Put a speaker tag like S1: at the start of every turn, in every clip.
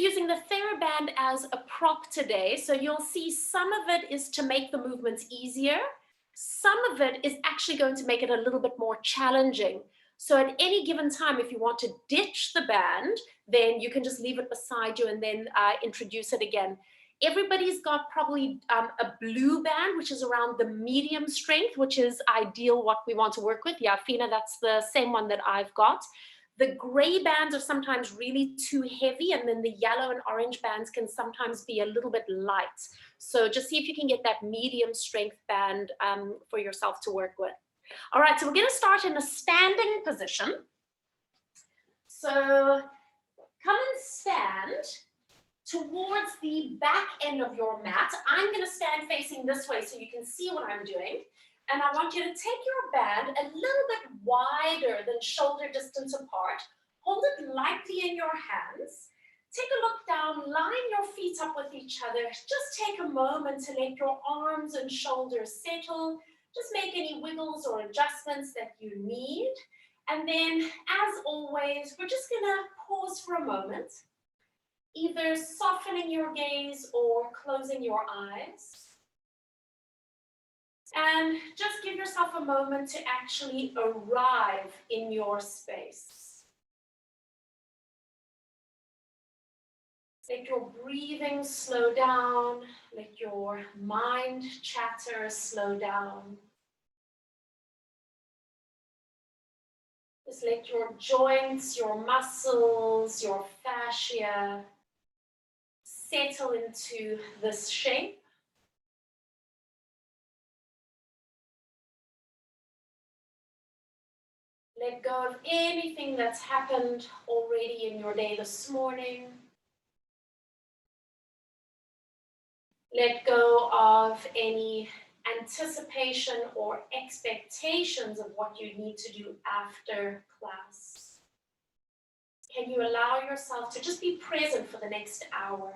S1: Using the TheraBand as a prop today, so you'll see some of it is to make the movements easier. Some of it is actually going to make it a little bit more challenging. So at any given time, if you want to ditch the band, then you can just leave it beside you and then introduce it again. Everybody's got probably a blue band, which is around the medium strength, which is ideal what we want to work with. Yeah, Fina, that's the same one that I've got. The gray bands are sometimes really too heavy, and then the yellow and orange bands can sometimes be a little bit light. So just see if you can get that medium strength band for yourself to work with. All right, so we're going to start in a standing position. So come and stand towards the back end of your mat. I'm going to stand facing this way so you can see what I'm doing. And I want you to take your band a little bit wider than shoulder distance apart. Hold it lightly in your hands. Take a look down, line your feet up with each other. Just take a moment to let your arms and shoulders settle. Just make any wiggles or adjustments that you need. And then, as always, we're just going to pause for a moment, either softening your gaze or closing your eyes. And just give yourself a moment to actually arrive in your space. Let your breathing slow down. Let your mind chatter slow down. Just let your joints, your muscles, your fascia settle into this shape. Let go of anything that's happened already in your day this morning. Let go of any anticipation or expectations of what you need to do after class. Can you allow yourself to just be present for the next hour?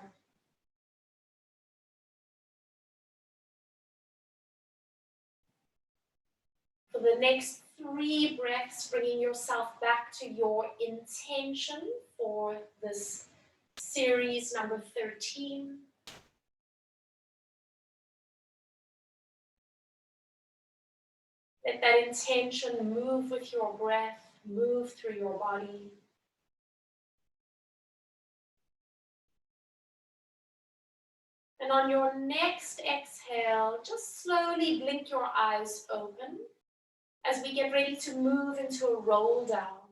S1: For the next 3 breaths, bringing yourself back to your intention for this series number 13. Let that intention move with your breath, move through your body. And on your next exhale, just slowly blink your eyes open. As we get ready to move into a roll down,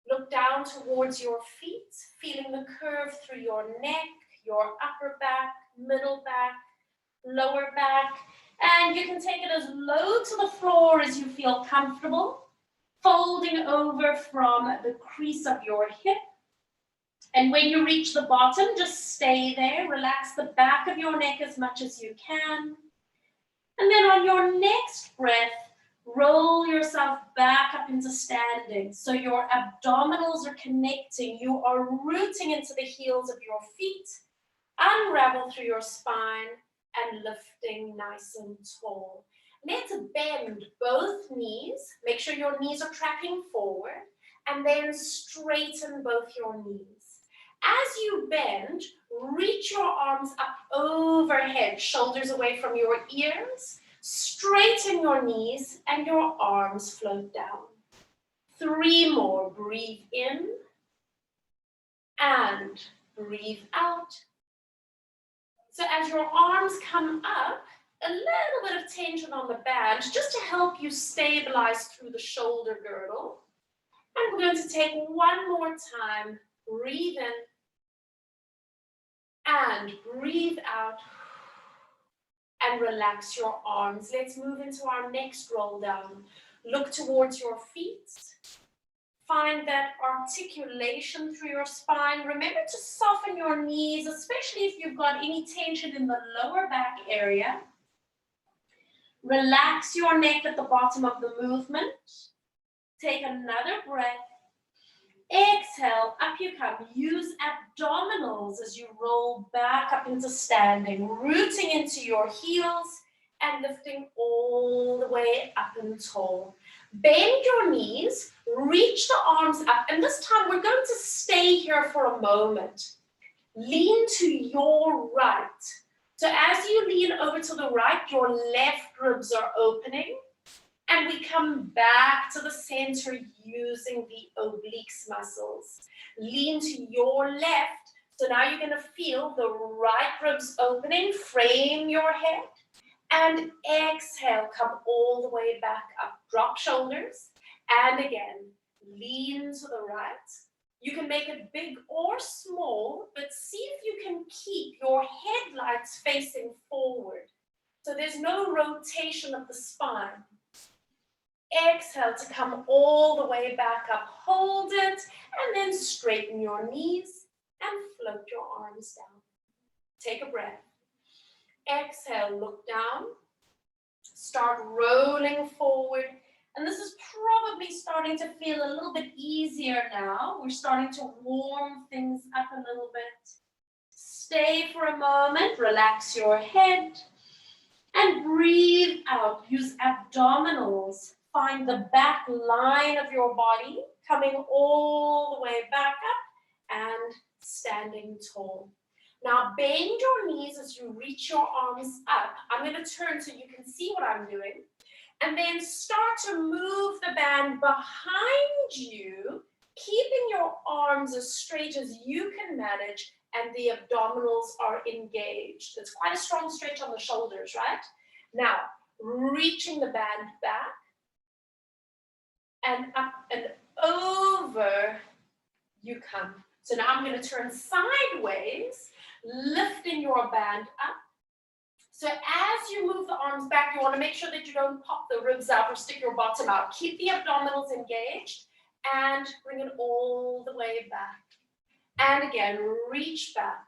S1: look down towards your feet, feeling the curve through your neck, your upper back, middle back, lower back, and you can take it as low to the floor as you feel comfortable, folding over from the crease of your hip. And when you reach the bottom, just stay there, relax the back of your neck as much as you can. And then on your next breath, roll yourself back up into standing. So your abdominals are connecting. You are rooting into the heels of your feet. Unravel through your spine and lifting nice and tall. Let's bend both knees. Make sure your knees are tracking forward. And then straighten both your knees. As you bend, reach your arms up overhead, shoulders away from your ears. Straighten your knees and your arms float down. 3 more. Breathe in and breathe out. So as your arms come up, a little bit of tension on the band just to help you stabilize through the shoulder girdle. And we're going to take 1 more time. Breathe in and breathe out. And relax your arms. Let's move into our next roll down. Look towards your feet. Find that articulation through your spine. Remember to soften your knees, especially if you've got any tension in the lower back area. Relax your neck at the bottom of the movement. Take another breath. Exhale, up you come. Use abdominals as you roll back up into standing, rooting into your heels and lifting all the way up and tall. Bend your knees, reach the arms up, and this time we're going to stay here for a moment. Lean to your right. So as you lean over to the right, your left ribs are opening. And we come back to the center using the obliques muscles. Lean to your left. So now you're going to feel the right ribs opening. Frame your head. And exhale, come all the way back up. Drop shoulders. And again, lean to the right. You can make it big or small, but see if you can keep your headlights facing forward. So there's no rotation of the spine. Exhale to come all the way back up. Hold it, and then straighten your knees and float your arms down. Take a breath. Exhale, look down. Start rolling forward. And this is probably starting to feel a little bit easier now. We're starting to warm things up a little bit. Stay for a moment. Relax your head. And breathe out. Use abdominals. Find the back line of your body, coming all the way back up and standing tall. Now bend your knees as you reach your arms up. I'm going to turn so you can see what I'm doing. And then start to move the band behind you, keeping your arms as straight as you can manage, and the abdominals are engaged. It's quite a strong stretch on the shoulders, right? Now, reaching the band back, and up and over you come. So now I'm going to turn sideways, lifting your band up. So as you move the arms back, you want to make sure that you don't pop the ribs out or stick your bottom out. Keep the abdominals engaged and bring it all the way back. And again, reach back.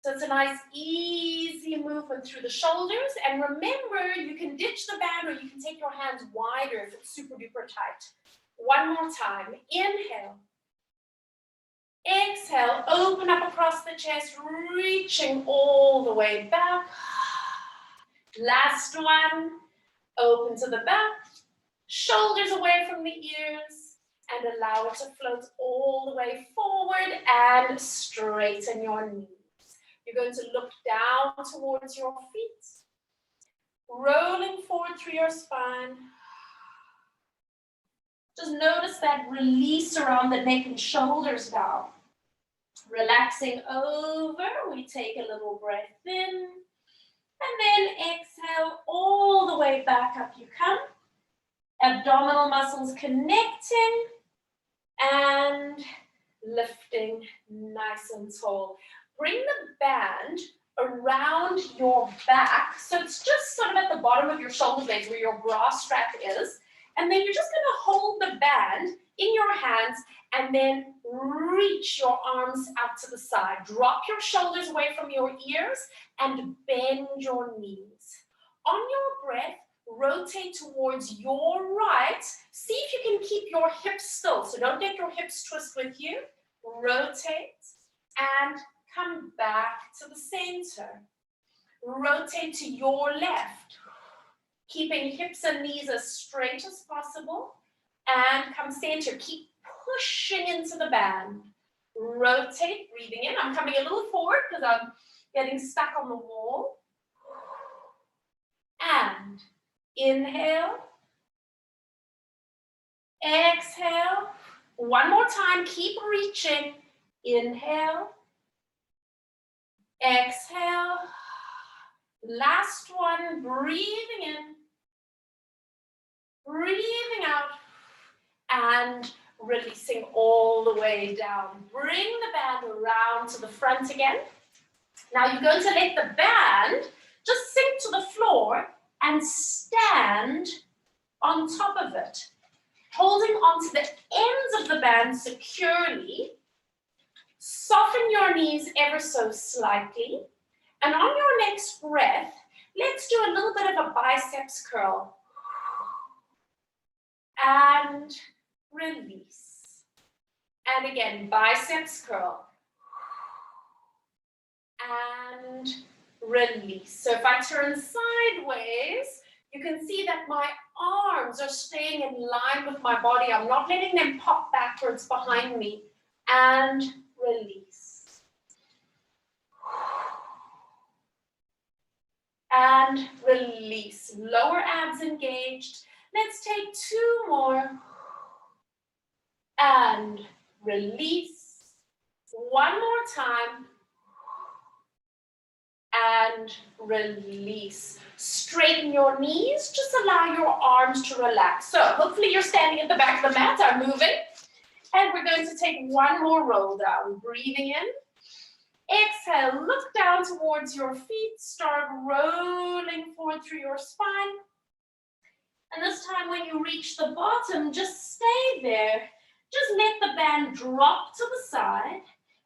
S1: So it's a nice, easy movement through the shoulders. And remember, you can ditch the band or you can take your hands wider if it's super duper tight. One more time. Inhale. Exhale. Open up across the chest, reaching all the way back. Last one. Open to the back. Shoulders away from the ears. And allow it to float all the way forward and straighten your knees. You're going to look down towards your feet, rolling forward through your spine. Just notice that release around the neck and shoulders now. Relaxing over, we take a little breath in, and then exhale all the way back up you come. Abdominal muscles connecting and lifting nice and tall. Bring the band around your back, so it's just sort of at the bottom of your shoulder blades where your bra strap is, and then you're just going to hold the band in your hands and then reach your arms out to the side. Drop your shoulders away from your ears and bend your knees. On your breath, rotate towards your right. See if you can keep your hips still, so don't let your hips twist with you. Rotate and come back to the center. Rotate to your left, keeping hips and knees as straight as possible. And come center. Keep pushing into the band. Rotate, breathing in. I'm coming a little forward because I'm getting stuck on the wall. And inhale. Exhale. One more time. Keep reaching. Inhale. Exhale. Last one. Breathing in. Breathing out. And releasing all the way down. Bring the band around to the front again. Now you're going to let the band just sink to the floor and stand on top of it, holding onto the ends of the band securely. Soften your knees ever so slightly. And on your next breath, let's do a little bit of a biceps curl. And release. And again, biceps curl. And release. So if I turn sideways, you can see that my arms are staying in line with my body. I'm not letting them pop backwards behind me. And release. and release. Lower abs engaged. Let's take 2 more. And release. 1 more time. And release. Straighten your knees. Just allow your arms to relax. So hopefully you're standing at the back of the mat. I'm moving. And we're going to take 1 more roll down. Breathing in. Exhale, look down towards your feet. Start rolling forward through your spine. And this time when you reach the bottom, just stay there. Just let the band drop to the side.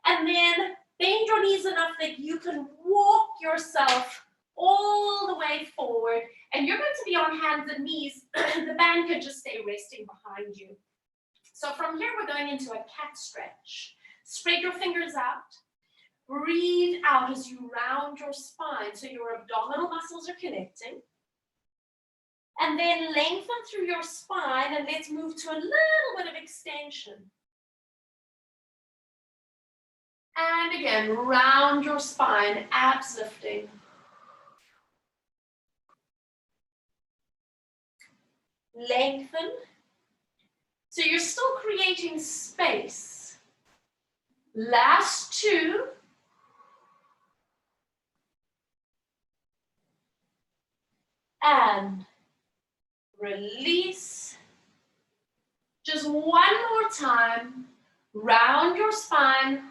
S1: And then bend your knees enough that you can walk yourself all the way forward. And you're going to be on hands and knees. The band could just stay resting behind you. So from here, we're going into a cat stretch. Spread your fingers out. Breathe out as you round your spine so your abdominal muscles are connecting. And then lengthen through your spine and let's move to a little bit of extension. And again, round your spine, abs lifting. Lengthen. So you're still creating space. Last 2. And release. Just 1 more time. Round your spine.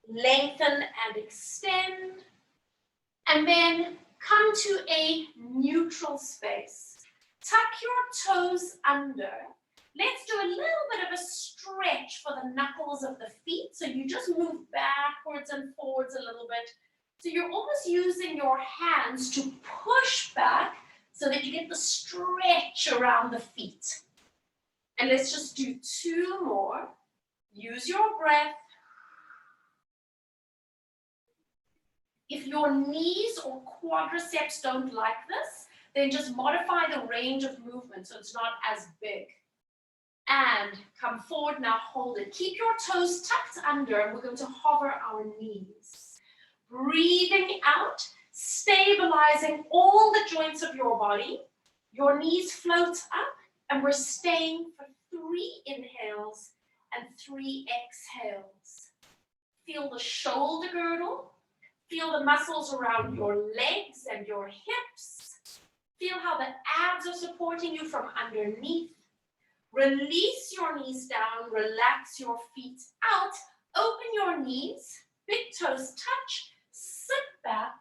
S1: Lengthen and extend. And then come to a neutral space. Tuck your toes under. Let's do a little bit of a stretch for the knuckles of the feet. So you just move backwards and forwards a little bit. So you're almost using your hands to push back so that you get the stretch around the feet. And let's just do 2 more. Use your breath. If your knees or quadriceps don't like this, then just modify the range of movement so it's not as big. And come forward, now hold it. Keep your toes tucked under and we're going to hover our knees. Breathing out, stabilizing all the joints of your body. Your knees float up and we're staying for 3 inhales and 3 exhales. Feel the shoulder girdle. Feel the muscles around your legs and your hips. Feel how the abs are supporting you from underneath. Release your knees down, relax your feet out, open your knees, big toes touch, sit back,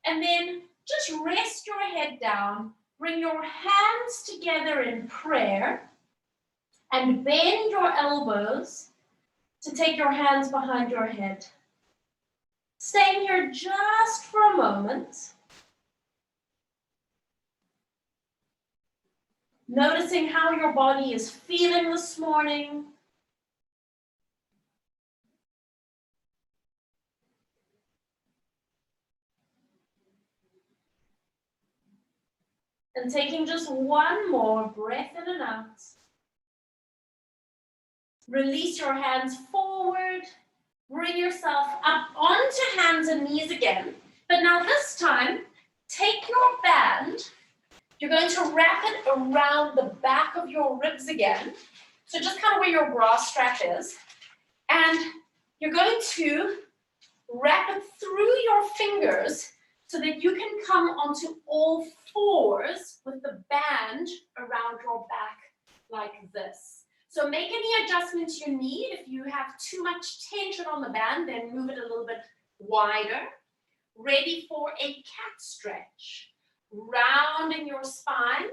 S1: and then just rest your head down. Bring your hands together in prayer and bend your elbows to take your hands behind your head. Staying here just for a moment. Noticing how your body is feeling this morning. And taking just 1 more breath in and out. Release your hands forward. Bring yourself up onto hands and knees again. But now this time, take your band. You're going to wrap it around the back of your ribs again. So just kind of where your bra strap is. And you're going to wrap it through your fingers so that you can come onto all 4s with the band around your back like this. So make any adjustments you need. If you have too much tension on the band, then move it a little bit wider. Ready for a cat stretch. Rounding your spine.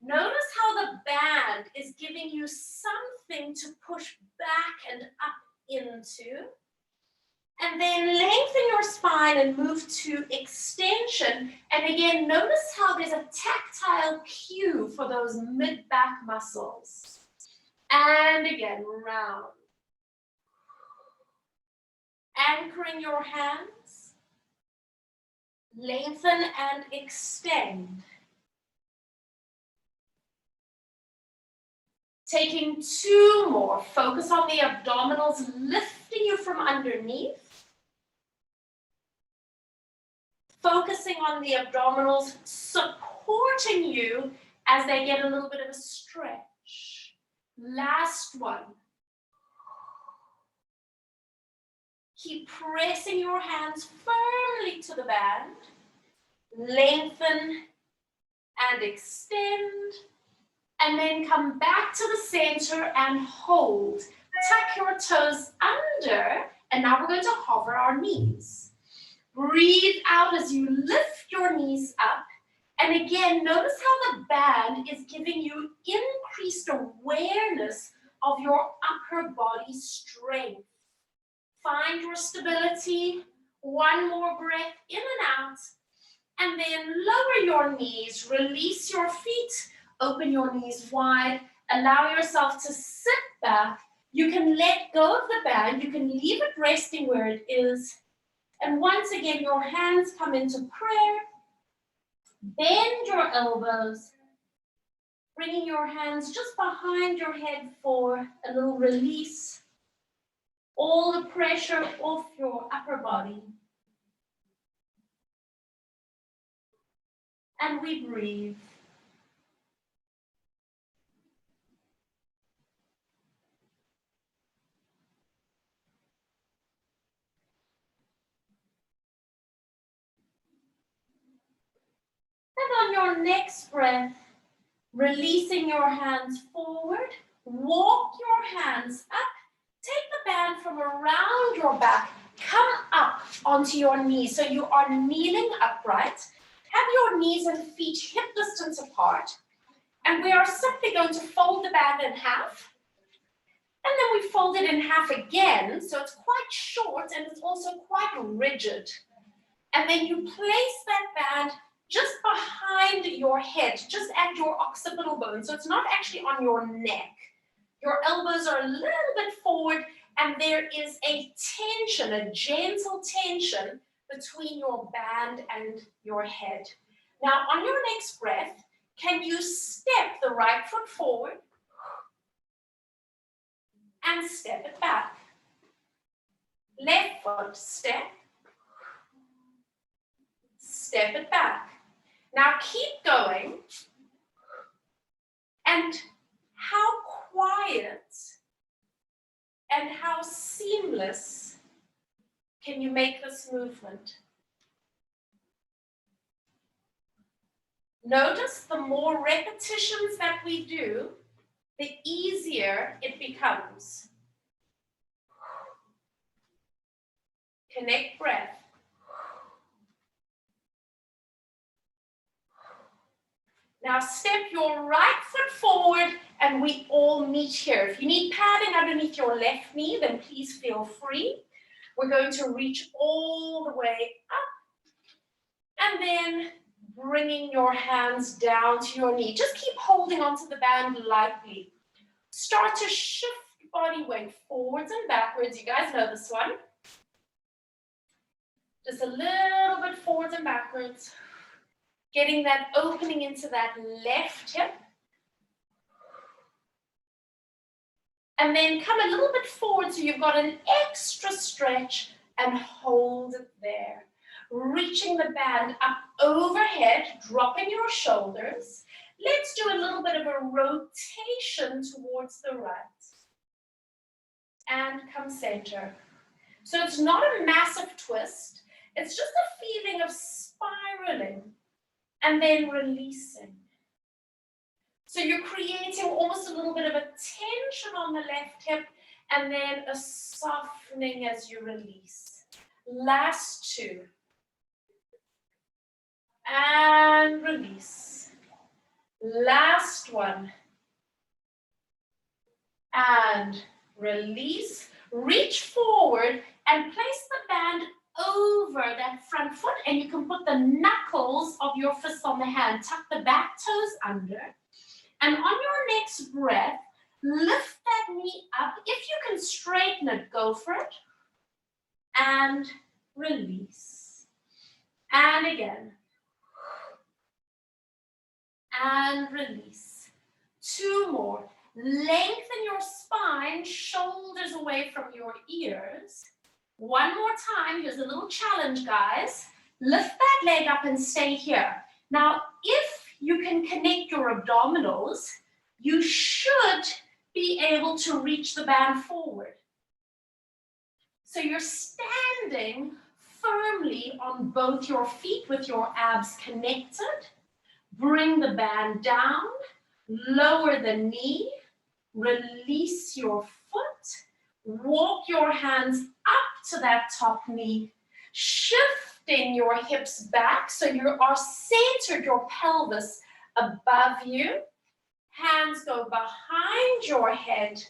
S1: Notice how the band is giving you something to push back and up into. And then lengthen your spine and move to extension. And again, notice how there's a tactile cue for those mid-back muscles. And again, round. Anchoring your hands. Lengthen and extend. Taking 2 more. Focus on the abdominals, lifting you from underneath. focusing on the abdominals, supporting you as they get a little bit of a stretch. Last one. Keep pressing your hands firmly to the band. Lengthen and extend. And then come back to the center and hold. Tuck your toes under. And now we're going to hover our knees. Breathe out as you lift your knees up. And again, notice how the band is giving you increased awareness of your upper body strength. Find your stability. One more breath in and out. And then lower your knees. Release your feet. Open your knees wide. Allow yourself to sit back. You can let go of the band. You can leave it resting where it is. And once again, your hands come into prayer. Bend your elbows. Bringing your hands just behind your head for a little release. All the pressure off your upper body. And we breathe. And on your next breath, releasing your hands forward, walk your hands up. Take the band from around your back, come up onto your knees. So you are kneeling upright. Have your knees and feet hip distance apart. And we are simply going to fold the band in half. And then we fold it in half again. So it's quite short and it's also quite rigid. And then you place that band just behind your head, just at your occipital bone. So it's not actually on your neck. Your elbows are a little bit forward and there is a tension, a gentle tension between your band and your head. Now on your next breath, can you step the right foot forward and step it back? Left foot, step. Step it back. Now keep going. And how quiet and how seamless can you make this movement? Notice the more repetitions that we do, the easier it becomes. Connect breath. Now step your right foot forward and we all meet here. If you need padding underneath your left knee, then please feel free. We're going to reach all the way up and then bringing your hands down to your knee. Just keep holding onto the band lightly. Start to shift body weight forwards and backwards. You guys know this one. Just a little bit forwards and backwards. Getting that opening into that left hip. And then come a little bit forward so you've got an extra stretch and hold it there. Reaching the band up overhead, dropping your shoulders. Let's do a little bit of a rotation towards the right. And come center. So it's not a massive twist. It's just a feeling of spiraling. And then releasing. So you're creating almost a little bit of a tension on the left hip and then a softening as you release. Last two. And release. Last one. And release. Reach forward and place the band over that front foot, and you can put the knuckles of your fists on the hand. Tuck the back toes under. And on your next breath, lift that knee up. If you can straighten it, go for it. And release. And again. And release. Two more. Lengthen your spine, shoulders away from your ears. One more time. Here's a little challenge, guys. Lift that leg up and stay here. Now, if you can connect your abdominals, you should be able to reach the band forward. So you're standing firmly on both your feet with your abs connected. Bring the band down, lower the knee, release your foot, walk your hands up to that top knee, shifting your hips back so you are centered, your pelvis above you. Hands go behind your head,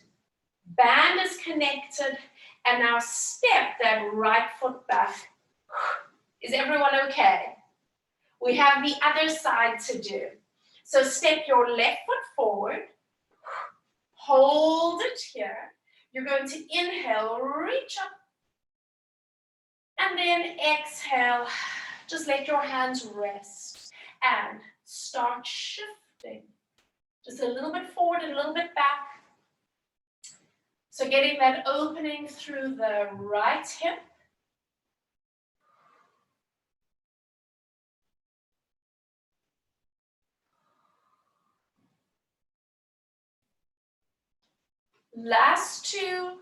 S1: band is connected, and now step that right foot back. Is everyone okay? We have the other side to do. So step your left foot forward, hold it here. You're going to inhale, reach up, and then exhale. Just let your hands rest and start shifting. Just a little bit forward and a little bit back. So getting that opening through the right hip. Last two.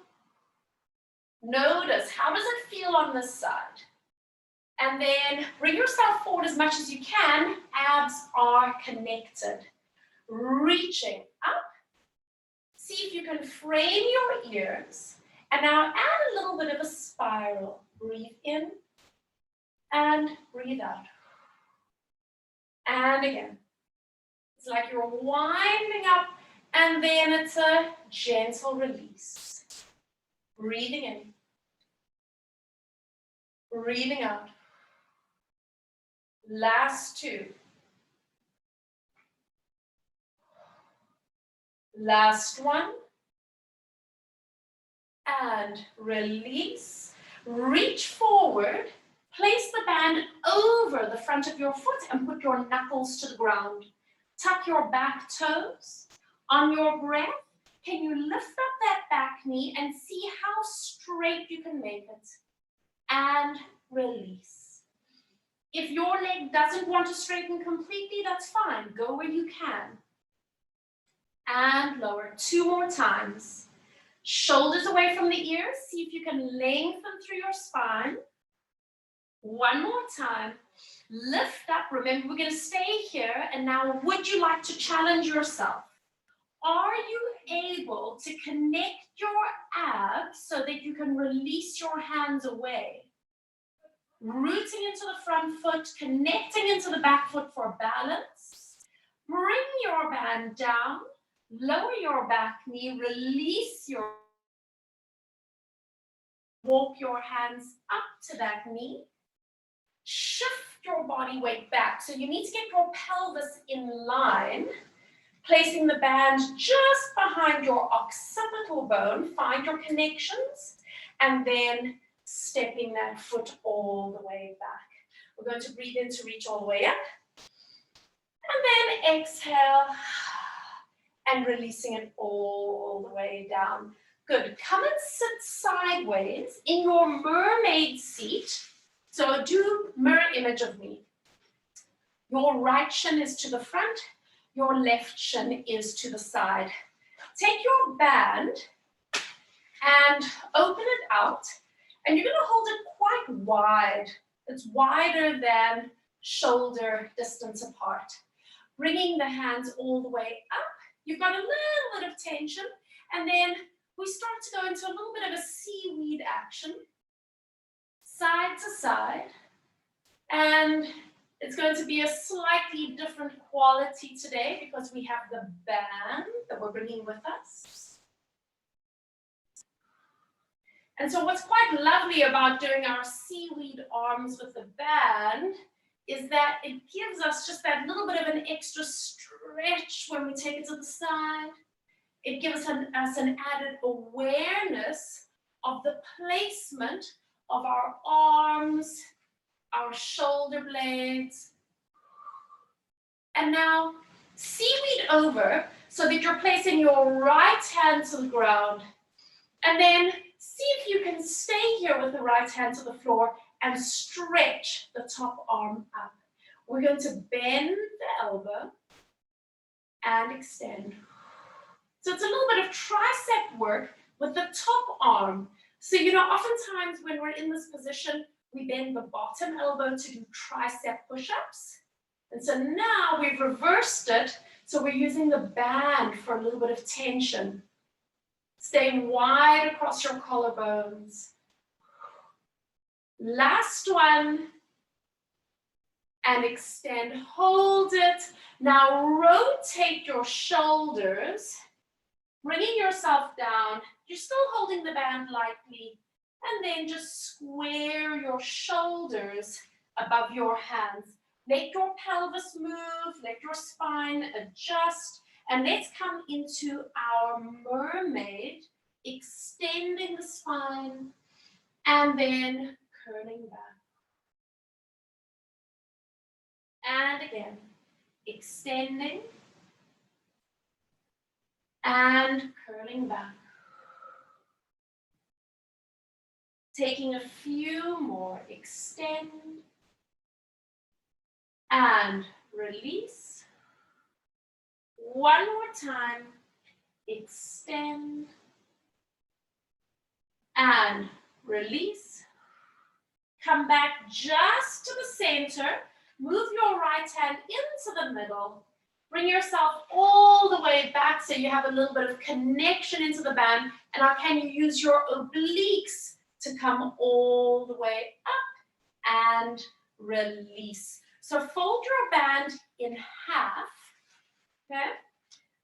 S1: Notice, how does it feel on this side? And then bring yourself forward as much as you can. Abs are connected. Reaching up. See if you can frame your ears. And now add a little bit of a spiral. Breathe in and breathe out. And again. It's like you're winding up and then it's a gentle release. Breathing in. Breathing out. Last two. Last one. And release. Reach forward. Place the band over the front of your foot and put your knuckles to the ground. Tuck your back toes. On your breath, can you lift up that back knee and see how straight you can make it? And release. If your leg doesn't want to straighten completely, that's fine. Go where you can. And lower. Two more times. Shoulders away from the ears. See if you can lengthen through your spine. One more time. Lift up. Remember, we're going to stay here. And now, would you like to challenge yourself? Are you able to connect your abs so that you can release your hands away? Rooting into the front foot, connecting into the back foot for balance. Bring your band down, lower your back knee, release your... Walk your hands up to that knee. Shift your body weight back. So you need to get your pelvis in line. Placing the band just behind your occipital bone. Find your connections. And then stepping that foot all the way back. We're going to breathe in to reach all the way up. And then exhale. And releasing it all the way down. Good. Come and sit sideways in your mermaid seat. So do mirror image of me. Your right shin is to the front. Your left shin is to the side. Take your band and open it out. And you're going to hold it quite wide. It's wider than shoulder distance apart. Bringing the hands all the way up. You've got a little bit of tension. And then we start to go into a little bit of a seaweed action. Side to side. And it's going to be a slightly different quality today because we have the band that we're bringing with us. And so what's quite lovely about doing our seaweed arms with the band is that it gives us just that little bit of an extra stretch when we take it to the side. It gives us an added awareness of the placement of our arms, our shoulder blades. And now seaweed over so that you're placing your right hand to the ground. And then see if you can stay here with the right hand to the floor and stretch the top arm up. We're going to bend the elbow and extend. So it's a little bit of tricep work with the top arm. So, oftentimes when we're in this position, we bend the bottom elbow to do tricep push-ups. And so now we've reversed it. So we're using the band for a little bit of tension. Staying wide across your collarbones. Last one. And extend, hold it. Now rotate your shoulders, bringing yourself down. You're still holding the band lightly. And then just square your shoulders above your hands. Let your pelvis move, let your spine adjust. And let's come into our mermaid, extending the spine and then curling back. And again, extending and curling back. Taking a few more, extend and release. One more time, extend and release. Come back just to the center. Move your right hand into the middle. Bring yourself all the way back so you have a little bit of connection into the band. And now can you use your obliques to come all the way up and release. So fold your band in half. Okay?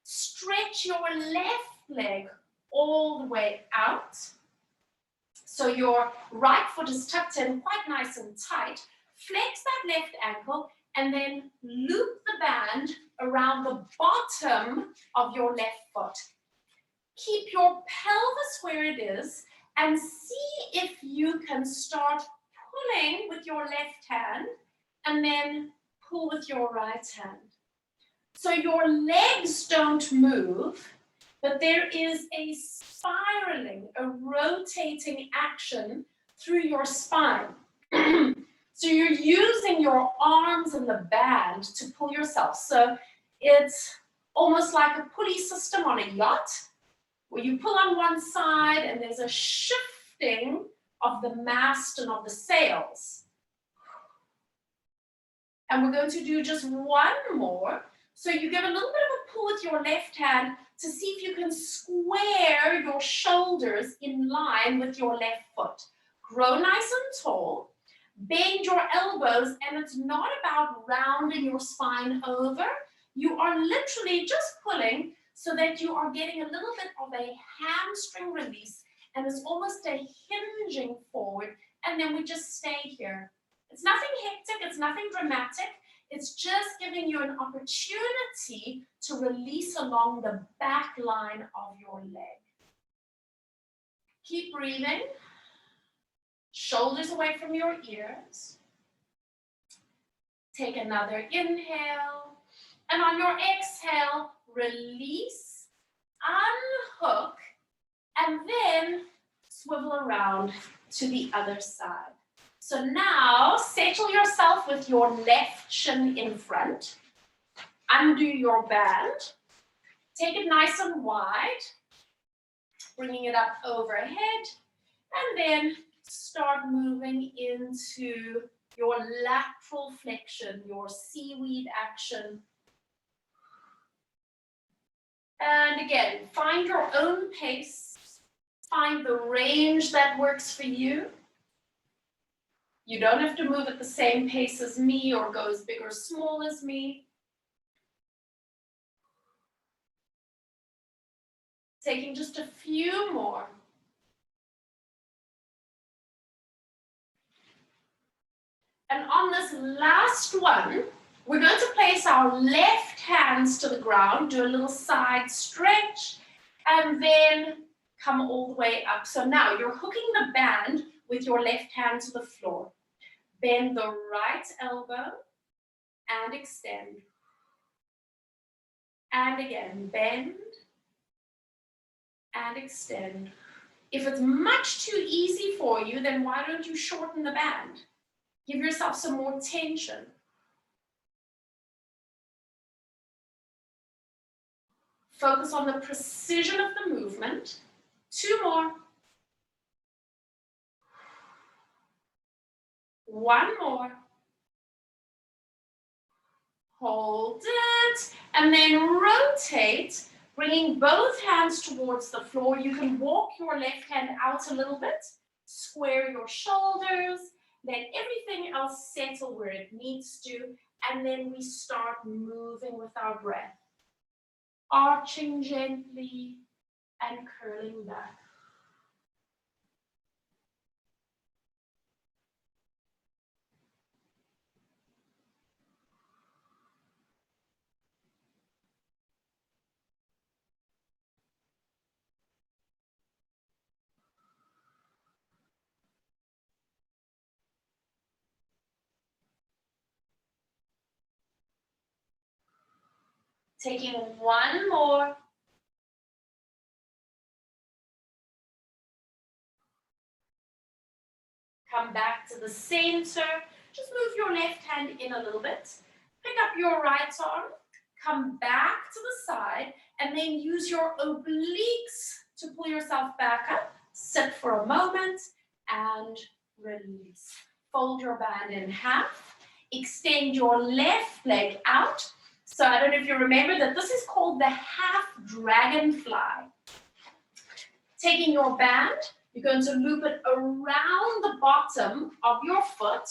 S1: Stretch your left leg all the way out. So your right foot is tucked in quite nice and tight. Flex that left ankle and then loop the band around the bottom of your left foot. Keep your pelvis where it is and see if you can start pulling with your left hand and then pull with your right hand. So your legs don't move, but there is a spiraling, a rotating action through your spine. So you're using your arms and the band to pull yourself. So it's almost like a pulley system on a yacht, where you pull on one side and there's a shifting of the mast and of the sails. And we're going to do just one more. So you give a little bit of a pull with your left hand to see if you can square your shoulders in line with your left foot. Grow nice and tall. Bend your elbows, and it's not about rounding your spine over. You are literally just pulling so that you are getting a little bit of a hamstring release, and it's almost a hinging forward, and then we just stay here. It's nothing hectic, it's nothing dramatic. It's just giving you an opportunity to release along the back line of your leg. Keep breathing. Shoulders away from your ears. Take another inhale. And on your exhale, release, unhook, and then swivel around to the other side. So now settle yourself with your left shin in front. Undo your band. Take it nice and wide. Bringing it up overhead. And then start moving into your lateral flexion, your seaweed action. And again, find your own pace. Find the range that works for you. You don't have to move at the same pace as me or go as big or small as me. Taking just a few more. And on this last one, we're going to place our left hands to the ground, do a little side stretch, and then come all the way up. So now you're hooking the band with your left hand to the floor. Bend the right elbow and extend. And again, bend and extend. If it's much too easy for for you, then why don't you shorten the band? Give yourself some more tension. Focus on the precision of the movement. 2 more. 1 more. Hold it, and then rotate, bringing both hands towards the floor. You can walk your left hand out a little bit, square your shoulders, let everything else settle where it needs to, and then we start moving with our breath. Arching gently and curling back. Taking 1 more. Come back to the center. Just move your left hand in a little bit. Pick up your right arm. Come back to the side. And then use your obliques to pull yourself back up. Sit for a moment and release. Fold your band in half. Extend your left leg out. So I don't know if you remember that this is called the half dragonfly. Taking your band, you're going to loop it around the bottom of your foot,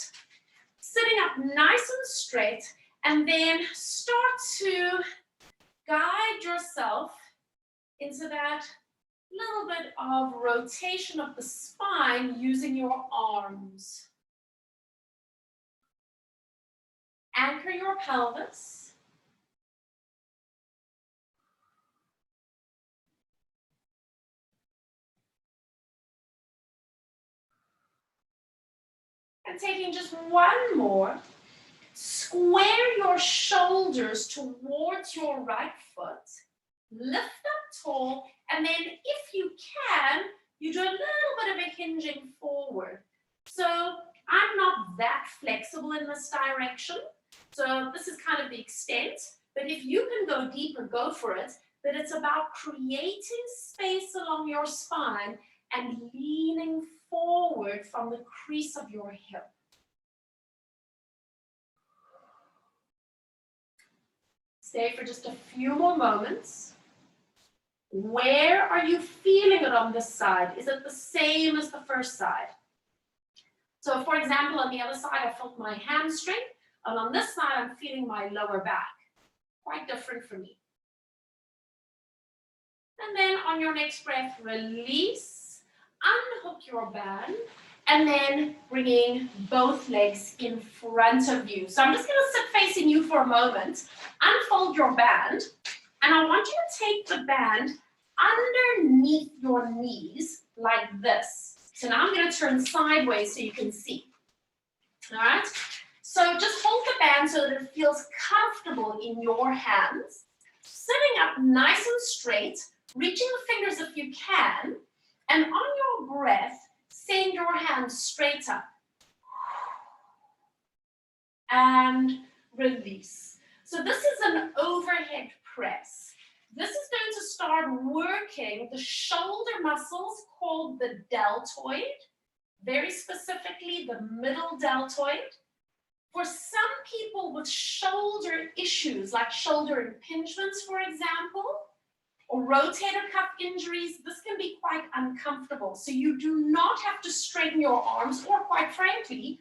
S1: sitting up nice and straight, and then start to guide yourself into that little bit of rotation of the spine using your arms. Anchor your pelvis. And taking just 1 more, square your shoulders towards your right foot, lift up tall, and then if you can, you do a little bit of a hinging forward. So I'm not that flexible in this direction, so this is kind of the extent, but if you can go deeper, go for it. But it's about creating space along your spine and leaning forward from the crease of your hip. Stay for just a few more moments. Where are you feeling it on this side? Is it the same as the first side? So for example, on the other side, I felt my hamstring, and on this side, I'm feeling my lower back. Quite different for me. And then on your next breath, release, unhook your band, and then bringing both legs in front of you. So I'm just going to sit facing you for a moment, unfold your band, and I want you to take the band underneath your knees like this. So now I'm going to turn sideways so you can see. All right? So just hold the band so that it feels comfortable in your hands. Sitting up nice and straight, reaching the fingers if you can, and on your breath, send your hands straight up. And release. So this is an overhead press. This is going to start working the shoulder muscles called the deltoid, very specifically the middle deltoid. For some people with shoulder issues, like shoulder impingements, for example, or rotator cuff injuries, this can be quite uncomfortable. So you do not have to straighten your arms, or quite frankly,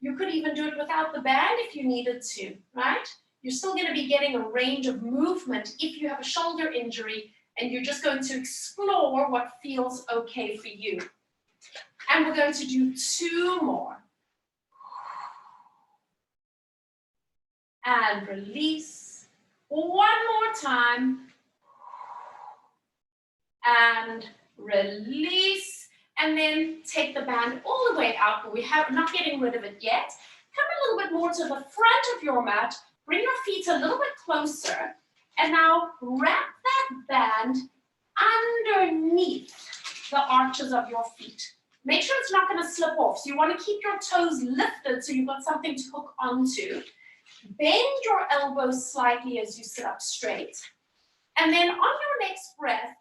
S1: you could even do it without the band if you needed to, right? You're still going to be getting a range of movement if you have a shoulder injury, and you're just going to explore what feels okay for you. And we're going to do 2 more. And release. 1 more time. And release. And then take the band all the way out, but we're not getting rid of it yet. Come a little bit more to the front of your mat. Bring your feet a little bit closer. And now wrap that band underneath the arches of your feet. Make sure it's not going to slip off. So you want to keep your toes lifted so you've got something to hook onto. Bend your elbows slightly as you sit up straight. And then on your next breath,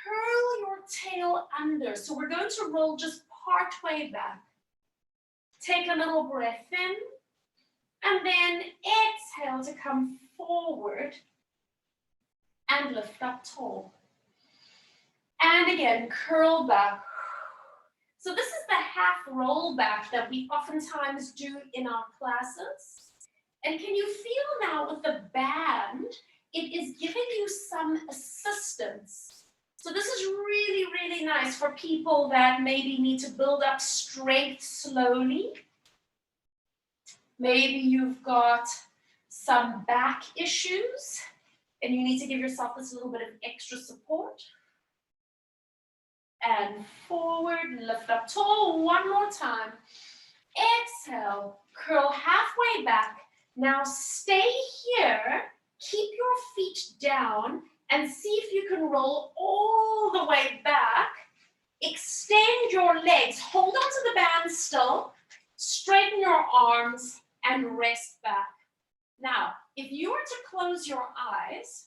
S1: curl your tail under. So we're going to roll just part way back. Take a little breath in. And then exhale to come forward and lift up tall. And again, curl back. So this is the half roll back that we oftentimes do in our classes. And can you feel now with the band, it is giving you some assistance. So this is really, really nice for people that maybe need to build up strength slowly. Maybe you've got some back issues and you need to give yourself this little bit of extra support. And forward, lift up tall, one more time. Exhale, curl halfway back. Now stay here, keep your feet down and see if you can roll all the way back. Extend your legs, hold onto the band still, straighten your arms and rest back. Now, if you were to close your eyes,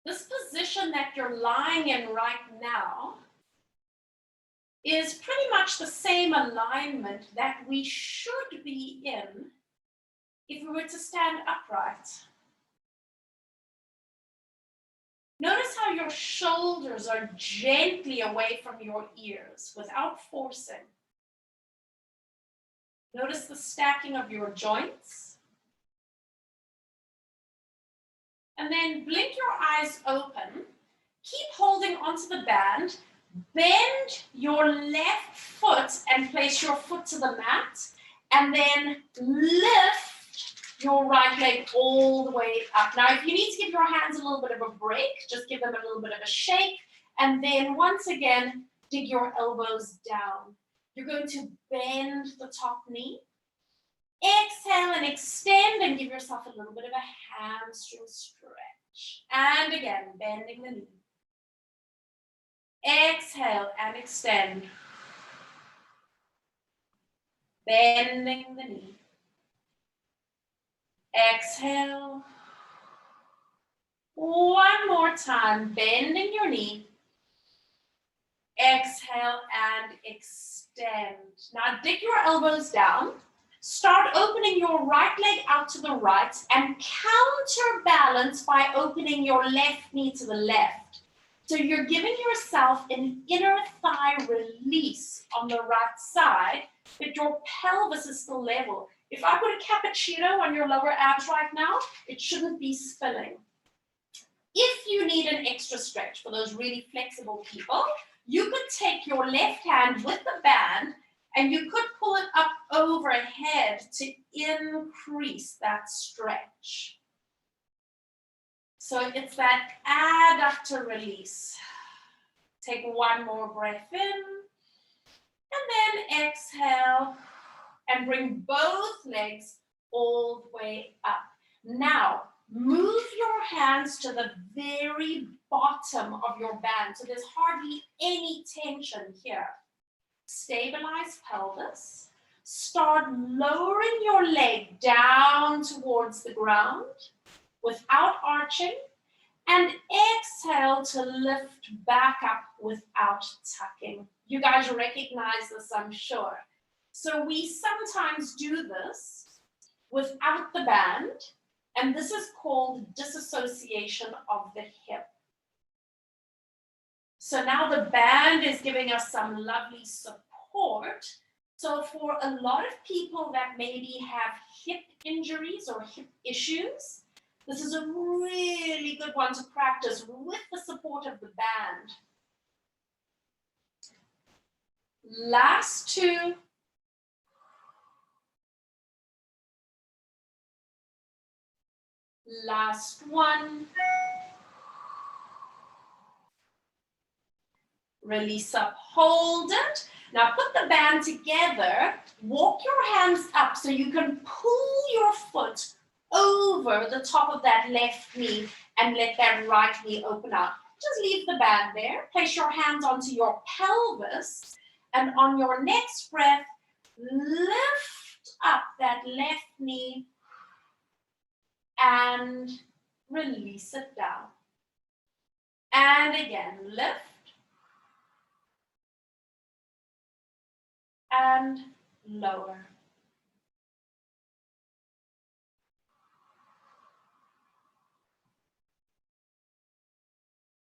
S1: this position that you're lying in right now is pretty much the same alignment that we should be in if we were to stand upright. Notice how your shoulders are gently away from your ears without forcing. Notice the stacking of your joints. And then blink your eyes open. Keep holding onto the band. Bend your left foot and place your foot to the mat. And then lift your right leg all the way up. Now, if you need to give your hands a little bit of a break, just give them a little bit of a shake. And then once again, dig your elbows down. You're going to bend the top knee. Exhale and extend and give yourself a little bit of a hamstring stretch. And again, bending the knee. Exhale and extend. Bending the knee. Exhale. One more time, bending your knee. Exhale and extend. Now dig your elbows down. Start opening your right leg out to the right and counterbalance by opening your left knee to the left. So you're giving yourself an inner thigh release on the right side, but your pelvis is still level. If I put a cappuccino on your lower abs right now, it shouldn't be spilling. If you need an extra stretch for those really flexible people, you could take your left hand with the band and you could pull it up overhead to increase that stretch. So it's that adductor release. Take one more breath in and then exhale and bring both legs all the way up. Now, move your hands to the very bottom of your band. So there's hardly any tension here. Stabilize pelvis. Start lowering your leg down towards the ground without arching. And exhale to lift back up without tucking. You guys recognize this, I'm sure. So we sometimes do this without the band. And this is called disassociation of the hip. So now the band is giving us some lovely support. So for a lot of people that maybe have hip injuries or hip issues, this is a really good one to practice with the support of the band. Last two. Last one. Release up, hold it. Now put the band together, walk your hands up so you can pull your foot over the top of that left knee and let that right knee open up. just leave the band there. Place your hands onto your pelvis, and on your next breath, lift up that left knee and release it down. And again, lift and lower.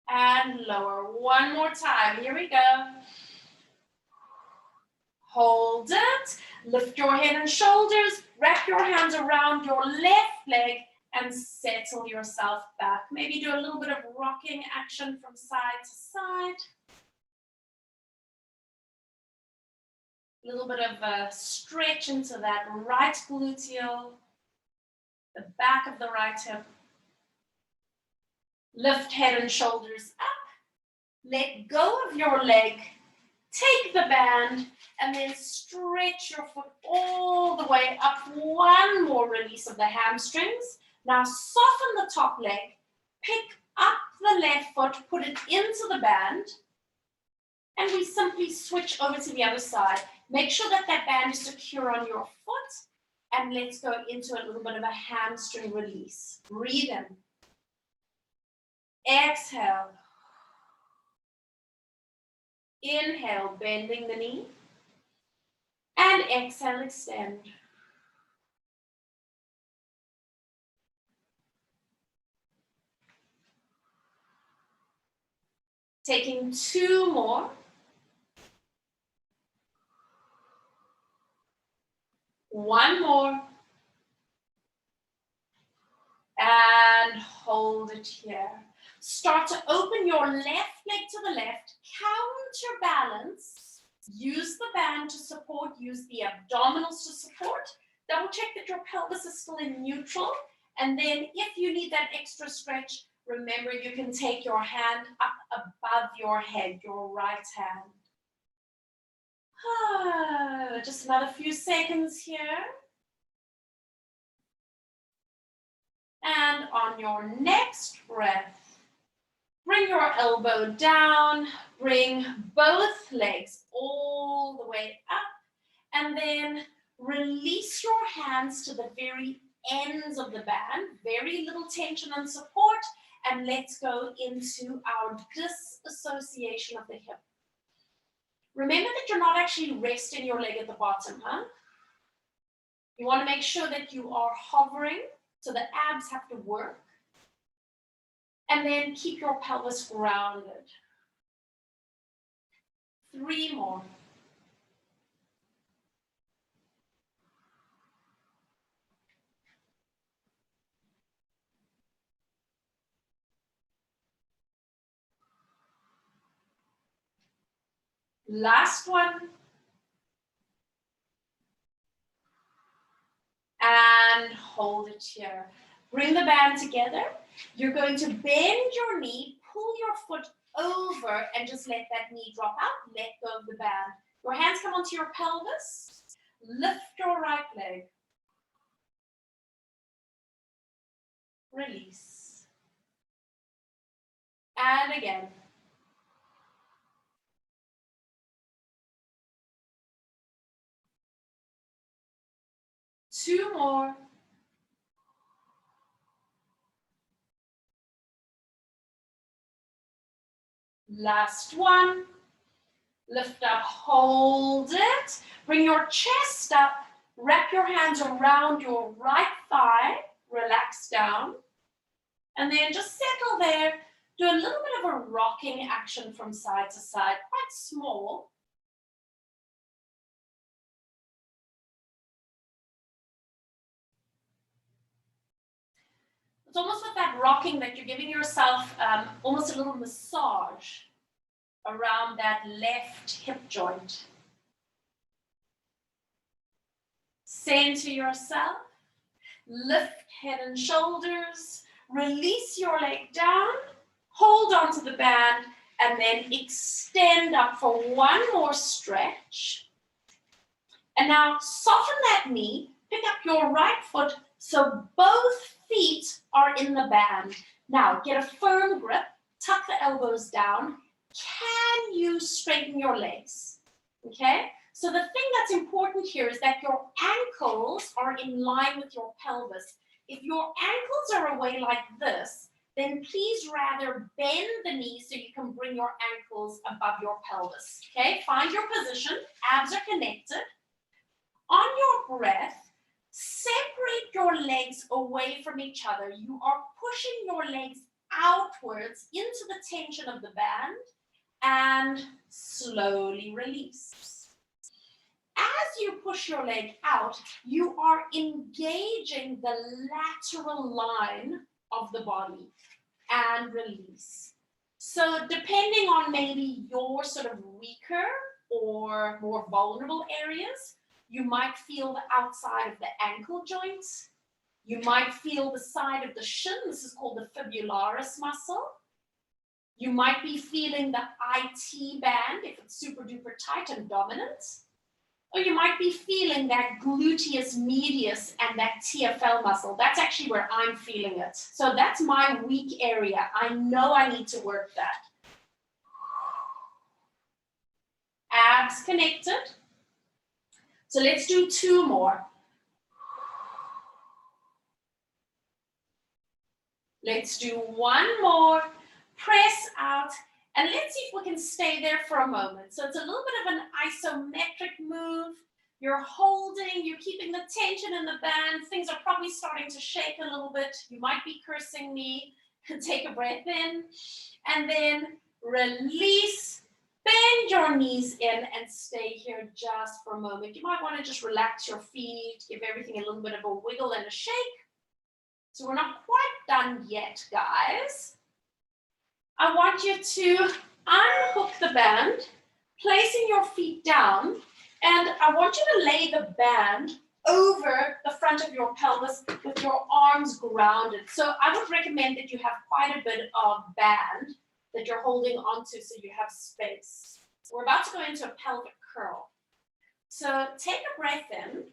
S1: And lower. One more time. Here we go. Hold it. Lift your head and shoulders. Wrap your hands around your left leg and settle yourself back. Maybe do a little bit of rocking action from side to side. A little bit of a stretch into that right gluteal, the back of the right hip. Lift head and shoulders up. Let go of your leg. Take the band and then stretch your foot all the way up. One more release of the hamstrings. Now soften the top leg. Pick up the left foot, put it into the band. And we simply switch over to the other side. Make sure that that band is secure on your foot. And let's go into a little bit of a hamstring release. Breathe in. Exhale. Inhale, bending the knee. And exhale, extend. Taking two more. One more. And hold it here. Start to open your left leg to the left. Counterbalance. Use the band to support. Use the abdominals to support. Double check that your pelvis is still in neutral. And then if you need that extra stretch, remember you can take your hand up above your head, your right hand. Just another few seconds here. And on your next breath, bring your elbow down, bring both legs all the way up, and then release your hands to the very ends of the band, very little tension and support, and let's go into our disassociation of the hip. Remember that you're not actually resting your leg at the bottom, huh? You want to make sure that you are hovering, so the abs have to work. And then keep your pelvis grounded. 3 more. Last one. And hold it here. Bring the band together. You're going to bend your knee, pull your foot over, and just let that knee drop out. Let go of the band. Your hands come onto your pelvis. Lift your right leg. Release. And again. Two more. Last one. Lift up, hold it. Bring your chest up. Wrap your hands around your right thigh. Relax down. And then just settle there. Do a little bit of a rocking action from side to side, quite small. It's almost with that rocking that you're giving yourself almost a little massage around that left hip joint. Center yourself. Lift head and shoulders. Release your leg down. Hold on to the band and then extend up for one more stretch. And now soften that knee. Pick up your right foot so both feet are in the band. Now get a firm grip. tuck the elbows down. Can you straighten your legs? Okay, so the thing that's important here is that your ankles are in line with your pelvis. If your ankles are away like this, then please rather bend the knees so you can bring your ankles above your pelvis. Okay, find your position, abs are connected. On your breath, separate your legs away from each other. You are pushing your legs outwards into the tension of the band and slowly release. As you push your leg out, you are engaging the lateral line of the body and release. So depending on maybe your sort of weaker or more vulnerable areas, you might feel the outside of the ankle joints. You might feel the side of the shin. This is called the fibularis muscle. You might be feeling the IT band if it's super duper tight and dominant. Or you might be feeling that gluteus medius and that TFL muscle. That's actually where I'm feeling it. So that's my weak area. I know I need to work that. Abs connected. So let's do 2 more. Let's do 1 more. Press out. And let's see if we can stay there for a moment. So it's a little bit of an isometric move. You're holding, you're keeping the tension in the band. Things are probably starting to shake a little bit. You might be cursing me. Take a breath in. And then release. Bend your knees in and stay here just for a moment. You might want to just relax your feet, give everything a little bit of a wiggle and a shake. So we're not quite done yet, guys. I want you to unhook the band, placing your feet down, and I want you to lay the band over the front of your pelvis with your arms grounded. So I would recommend that you have quite a bit of band that you're holding onto so you have space. We're about to go into a pelvic curl. So take a breath in,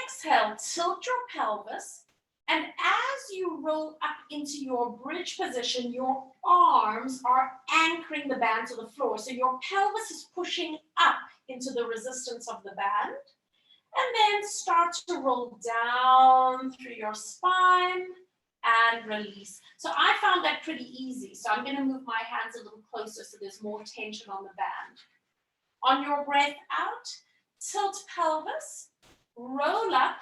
S1: exhale, tilt your pelvis, and as you roll up into your bridge position, your arms are anchoring the band to the floor. So your pelvis is pushing up into the resistance of the band. And then start to roll down through your spine and release. So I found that pretty easy. So I'm going to move my hands a little closer so there's more tension on the band. On your breath out, tilt pelvis, roll up,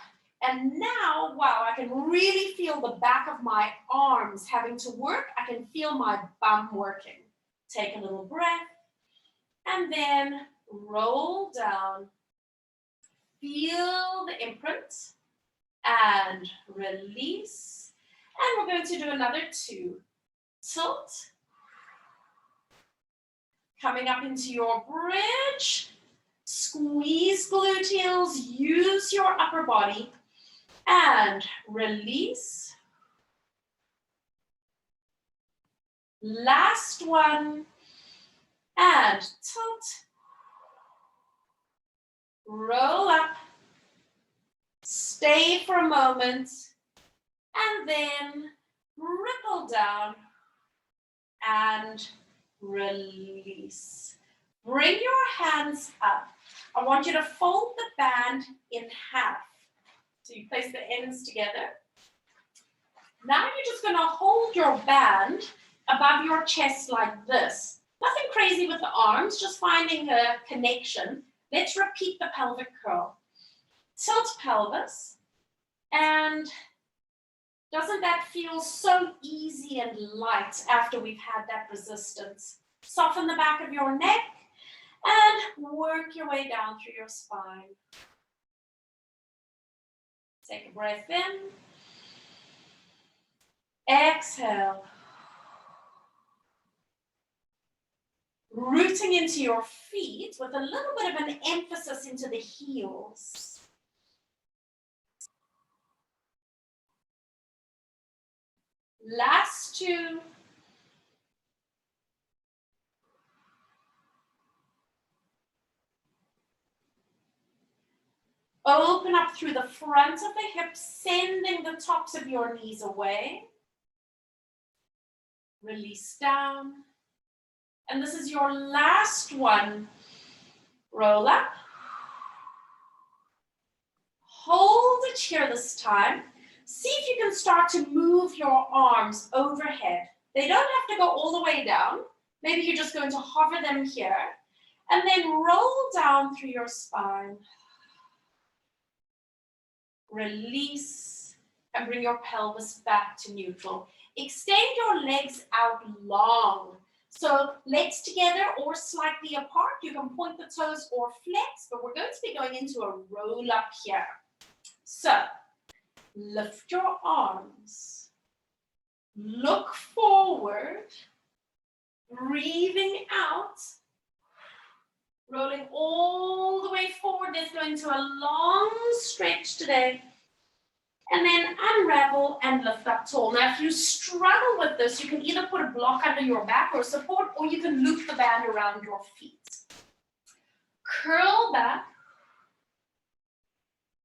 S1: and now, wow, I can really feel the back of my arms having to work. I can feel my bum working. Take a little breath, and then roll down. Feel the imprint, and release. And we're going to do another 2. Tilt. Coming up into your bridge. Squeeze gluteals. Use your upper body. And release. Last one. And tilt. Roll up. Stay for a moment. And then ripple down and release. Bring your hands up. I want you to fold the band in half. So you place the ends together. Now you're just going to hold your band above your chest like this. Nothing crazy with the arms, just finding a connection. Let's repeat the pelvic curl. Tilt pelvis. And doesn't that feel so easy and light after we've had that resistance? Soften the back of your neck and work your way down through your spine. Take a breath in. Exhale. Rooting into your feet with a little bit of an emphasis into the heels. Last 2. Open up through the front of the hips, sending the tops of your knees away. Release down. And this is your last one. Roll up. Hold it here this time. See if you can start to move your arms overhead. They don't have to go all the way down. Maybe you're just going to hover them here. And then roll down through your spine. Release and bring your pelvis back to neutral. Extend your legs out long. So legs together or slightly apart. You can point the toes or flex, but we're going to be going into a roll up here. So lift your arms. Look forward. Breathing out. Rolling all the way forward. Let's go into a long stretch today. And then unravel and lift up tall. Now, if you struggle with this, you can either put a block under your back or support, or you can loop the band around your feet. Curl back.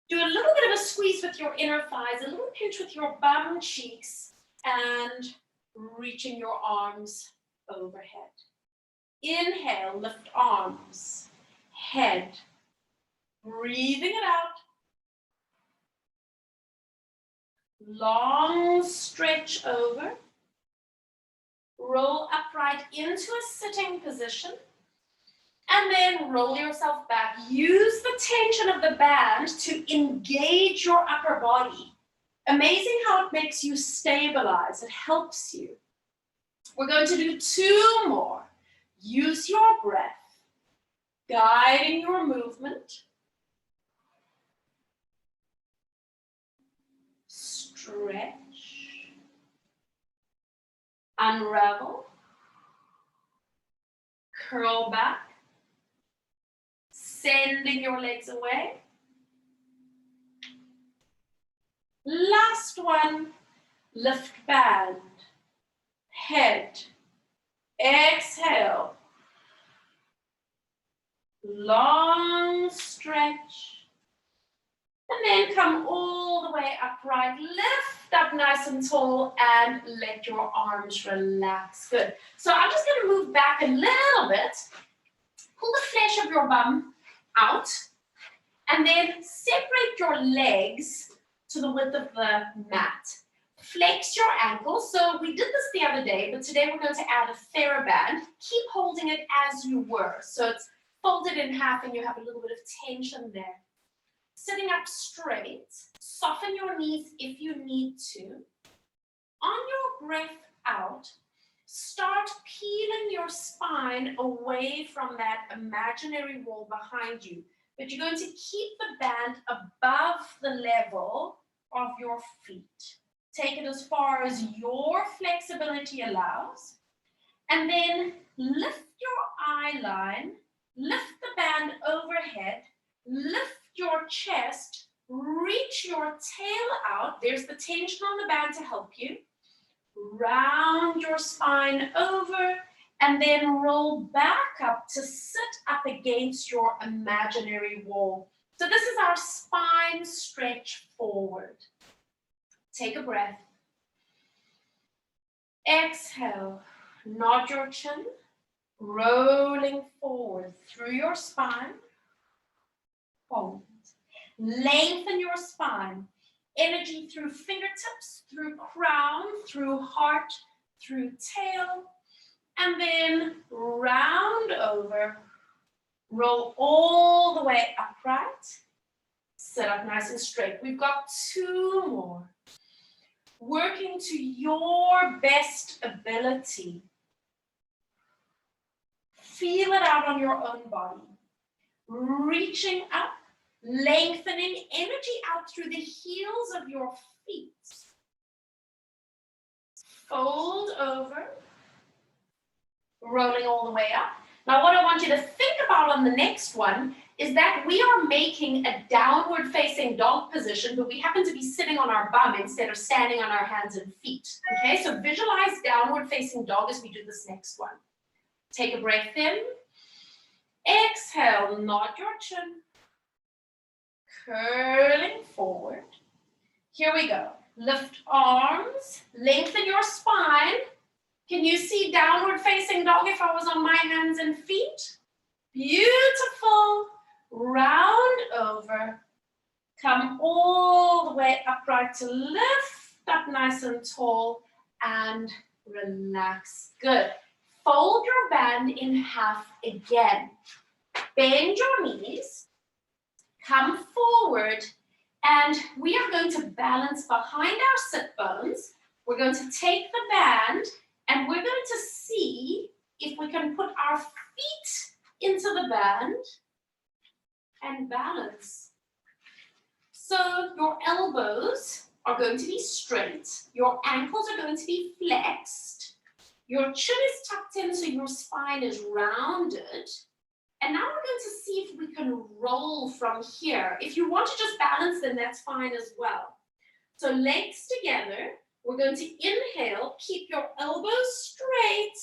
S1: Do a little bit of a squeeze with your inner thighs, a little pinch with your bum cheeks, and reaching your arms overhead. Inhale, lift arms, head. Breathing it out. Long stretch over. Roll upright into a sitting position. And then roll yourself back. Use the tension of the band to engage your upper body. Amazing how it makes you stabilize. It helps you. We're going to do 2 more. Use your breath, guiding your movement. Stretch. Unravel. Curl back. Sending your legs away. Last one. Lift band. Head. Exhale. Long stretch. And then come all the way upright. Lift up nice and tall and let your arms relax. Good. So I'm just going to move back a little bit. Pull the flesh of your bum out. And then separate your legs to the width of the mat. Flex your ankles. So we did this the other day, but today we're going to add a TheraBand. Keep holding it as you were. So it's folded in half and you have a little bit of tension there. Sitting up straight, soften your knees if you need to. On your breath out, start peeling your spine away from that imaginary wall behind you. But you're going to keep the band above the level of your feet. Take it as far as your flexibility allows. And then lift your eye line, lift the band overhead, lift your chest, reach your tail out. There's the tension on the band to help you. Round your spine over and then roll back up to sit up against your imaginary wall. So this is our spine stretch forward. Take a breath. Exhale, nod your chin, rolling forward through your spine. Hold. Lengthen your spine. Energy through fingertips, through crown, through heart, through tail. And then round over. Roll all the way upright. Sit up nice and straight. We've got 2 more. Working to your best ability. Feel it out on your own body. Reaching up, lengthening energy out through the heels of your feet. Fold over, rolling all the way up. Now what I want you to think about on the next one is that we are making a downward facing dog position, but we happen to be sitting on our bum instead of standing on our hands and feet. Okay, so visualize downward facing dog as we do this next one. Take a breath in. Exhale, nod your chin. Curling forward. Here we go. Lift arms, lengthen your spine. Can you see downward facing dog if I was on my hands and feet? Beautiful. Round over. Come all the way upright to lift up nice and tall and relax. Good. Fold your band in half again. Bend your knees. Come forward. And we are going to balance behind our sit bones. We're going to take the band and we're going to see if we can put our feet into the band and balance. So your elbows are going to be straight. Your ankles are going to be flexed. Your chin is tucked in so your spine is rounded. And now we're going to see if we can roll from here. If you want to just balance, then that's fine as well. So legs together. We're going to inhale, keep your elbows straight,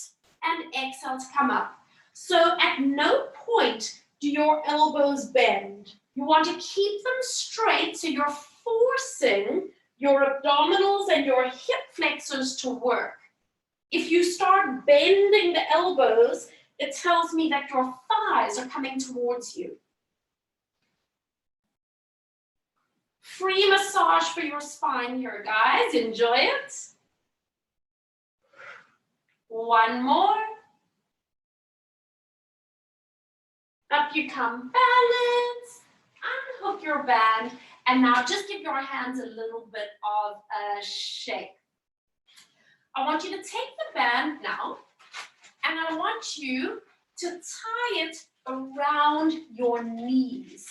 S1: and exhale to come up. So at no point do your elbows bend. You want to keep them straight so you're forcing your abdominals and your hip flexors to work. If you start bending the elbows, it tells me that your thighs are coming towards you. Free massage for your spine here, guys. Enjoy it. One more. Up you come, balance. Unhook your band. And now just give your hands a little bit of a shake. I want you to take the band now. And I want you to tie it around your knees.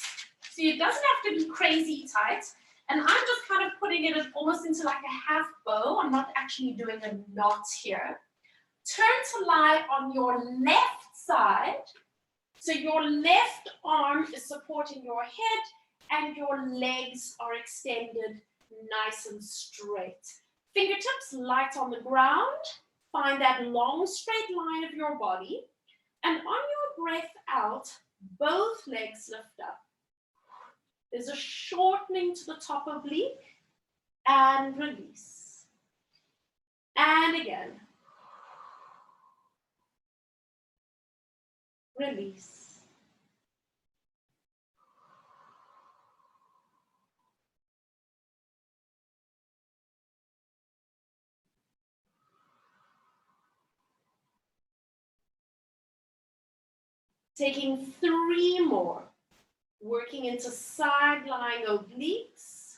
S1: So it doesn't have to be crazy tight. And I'm just kind of putting it almost into like a half bow. I'm not actually doing a knot here. Turn to lie on your left side. So your left arm is supporting your head and your legs are extended nice and straight. Fingertips light on the ground. Find that long straight line of your body. And on your breath out, both legs lift up. There's a shortening to the top oblique and release. And again. Release. Taking 3 more, working into side lying obliques.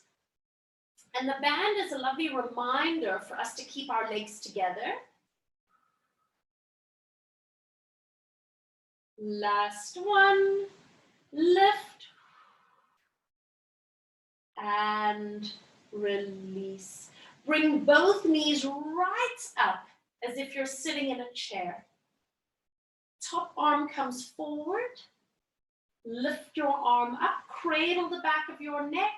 S1: And the band is a lovely reminder for us to keep our legs together. Last one, lift and release. Bring both knees right up as if you're sitting in a chair. Top arm comes forward. Lift your arm up, cradle the back of your neck.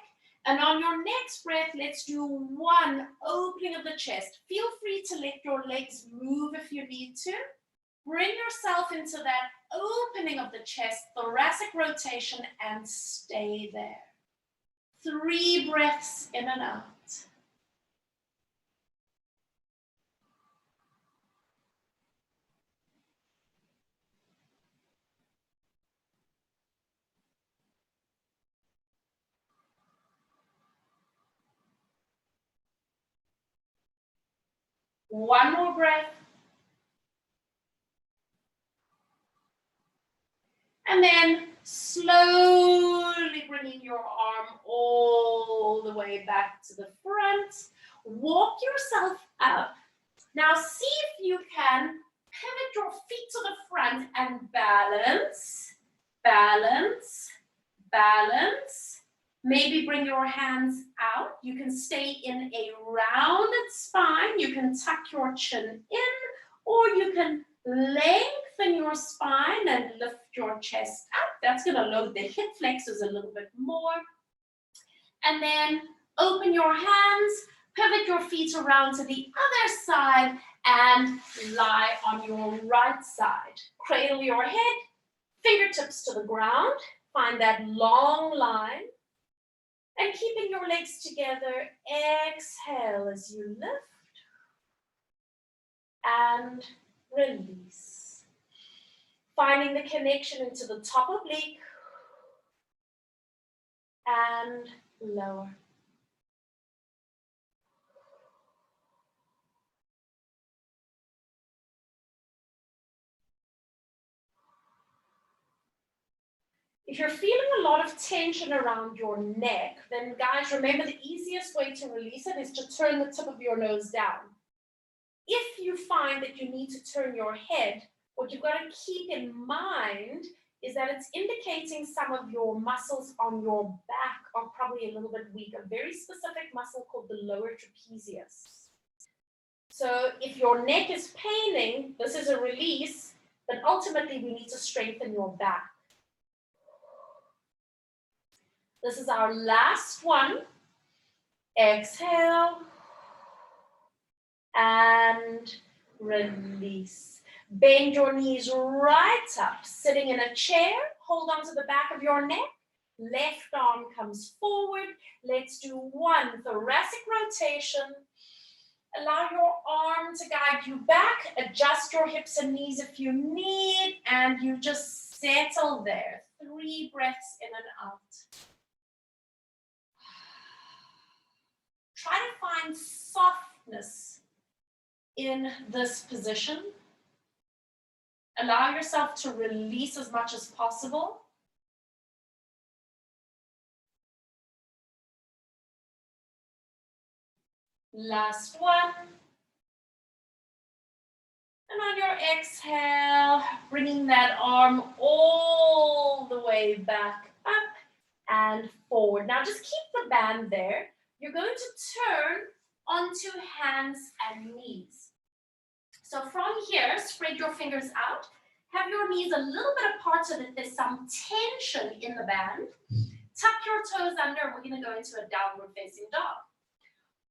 S1: And on your next breath, let's do 1 opening of the chest. Feel free to let your legs move if you need to. Bring yourself into that opening of the chest, thoracic rotation, and stay there. 3 breaths in and out. One more breath. And then slowly bringing your arm all the way back to the front. Walk yourself up. Now see if you can pivot your feet to the front and balance, balance, balance. Maybe bring your hands out. You can stay in a rounded spine. You can tuck your chin in, or you can lengthen your spine and lift your chest up. That's going to load the hip flexors a little bit more. And then open your hands, pivot your feet around to the other side and lie on your right side. Cradle your head, fingertips to the ground. Find that long line. And keeping your legs together, exhale as you lift and release. Finding the connection into the top oblique and lower. If you're feeling a lot of tension around your neck, then guys, remember the easiest way to release it is to turn the tip of your nose down. If you find that you need to turn your head, what you've got to keep in mind is that it's indicating some of your muscles on your back are probably a little bit weak, a very specific muscle called the lower trapezius. So if your neck is paining, this is a release, but ultimately we need to strengthen your back. This is our last one. Exhale and release. Bend your knees right up, sitting in a chair. Hold on to the back of your neck. Left arm comes forward. Let's do one thoracic rotation. Allow your arm to guide you back. Adjust your hips and knees if you need, and you just settle there. 3 breaths in and out. Try to find softness in this position. Allow yourself to release as much as possible. Last one. And on your exhale, bringing that arm all the way back up and forward. Now just keep the band there. You're going to turn onto hands and knees. So from here, spread your fingers out. Have your knees a little bit apart so that there's some tension in the band. Tuck your toes under, and we're going to go into a downward facing dog.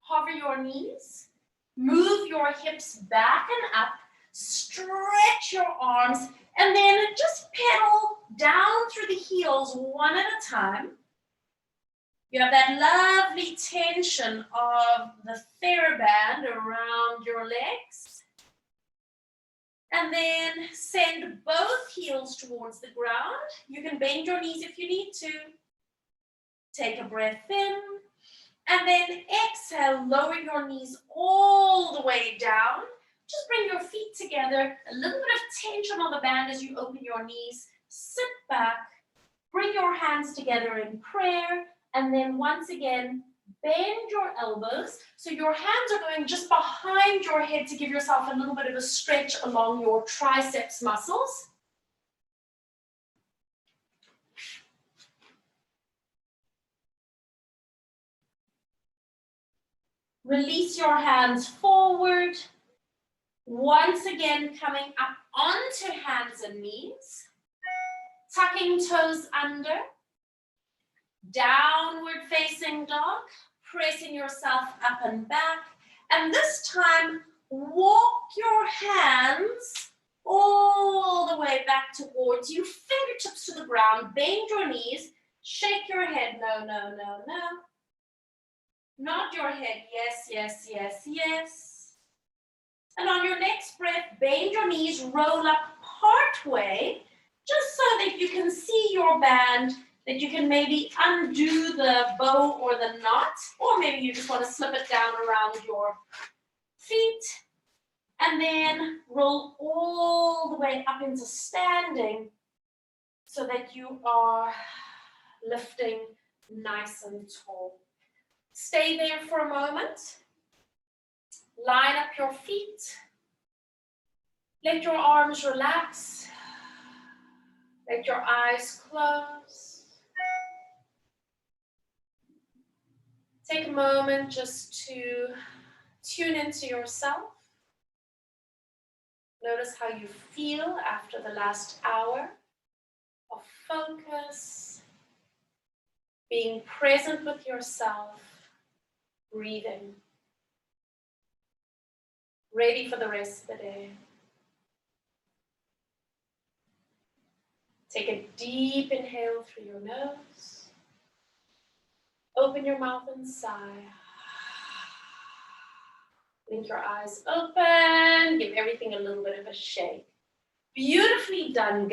S1: Hover your knees. Move your hips back and up. Stretch your arms, and then just pedal down through the heels one at a time. You have that lovely tension of the TheraBand around your legs. And then send both heels towards the ground. You can bend your knees if you need to. Take a breath in. And then exhale, lower your knees all the way down. Just bring your feet together. A little bit of tension on the band as you open your knees. Sit back. Bring your hands together in prayer. And then once again, bend your elbows. So your hands are going just behind your head to give yourself a little bit of a stretch along your triceps muscles. Release your hands forward. Once again, coming up onto hands and knees. Tucking toes under. Downward facing dog, pressing yourself up and back. And this time, walk your hands all the way back towards you, fingertips to the ground, bend your knees, shake your head, no, no, no, no. Nod your head, yes, yes, yes, yes. And on your next breath, bend your knees, roll up part way, just so that you can see your band, that you can maybe undo the bow or the knot, or maybe you just want to slip it down around your feet, and then roll all the way up into standing so that you are lifting nice and tall. Stay there for a moment. Line up your feet. Let your arms relax. Let your eyes close. Take a moment just to tune into yourself. Notice how you feel after the last hour of focus, being present with yourself, breathing, ready for the rest of the day. Take a deep inhale through your nose. Open your mouth and sigh. Blink your eyes open. Give everything a little bit of a shake. Beautifully done,